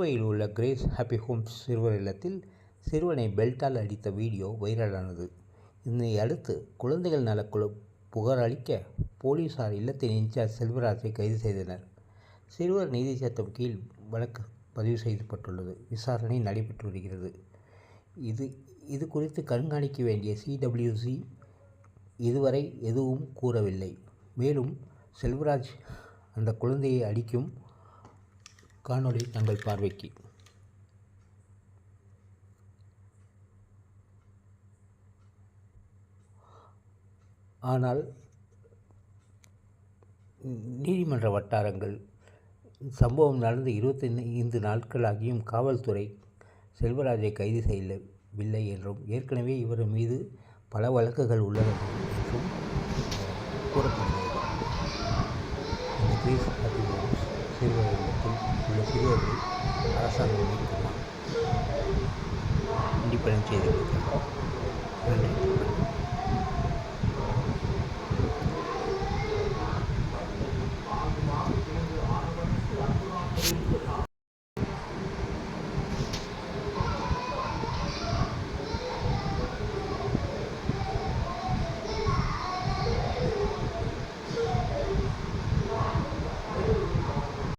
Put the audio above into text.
கோவையில் உள்ள grace happy Holmes சிறுவர் இல்லத்தில் சிறுவனை பெல்ட்டால் அடித்த வீடியோ வைரலானது. இதனை அடுத்து குழந்தைகள் நலக்குழு புகார் அளிக்க போலீசார் இல்லத்தின் இன்சார்ஜ் செல்வராஜை கைது செய்தனர். சிறுவர் நீதி சட்டம் கீழ் வழக்கு பதிவு செய்யப்பட்டுள்ளது. விசாரணை நடைபெற்று வருகிறது. இது குறித்து கண்காணிக்க வேண்டிய CWC இதுவரை எதுவும் கூறவில்லை. மேலும் செல்வராஜ் அந்த குழந்தையை அடிக்கும் காணொளி தங்கள் பார்வைக்கு. ஆனால் நீதிமன்ற வட்டாரங்கள் சம்பவம் நடந்து 25 நாட்களாகியும் காவல்துறை செல்வராஜை கைது செய்யவில்லை என்றும், ஏற்கனவே இவர் மீது பல வழக்குகள் உள்ளன என்றும் கூறப்படுகிறது. இந்த கிரேஸ் ஹாப்பி ஹோம்ஸ் சிறுவர் இல்லத்தில் உள்ள சிறுவர்களை அரசாங்கம் மீட்கலாம். இண்டிபெண்டன்ட் செய்திகளுக்காக நன்றி.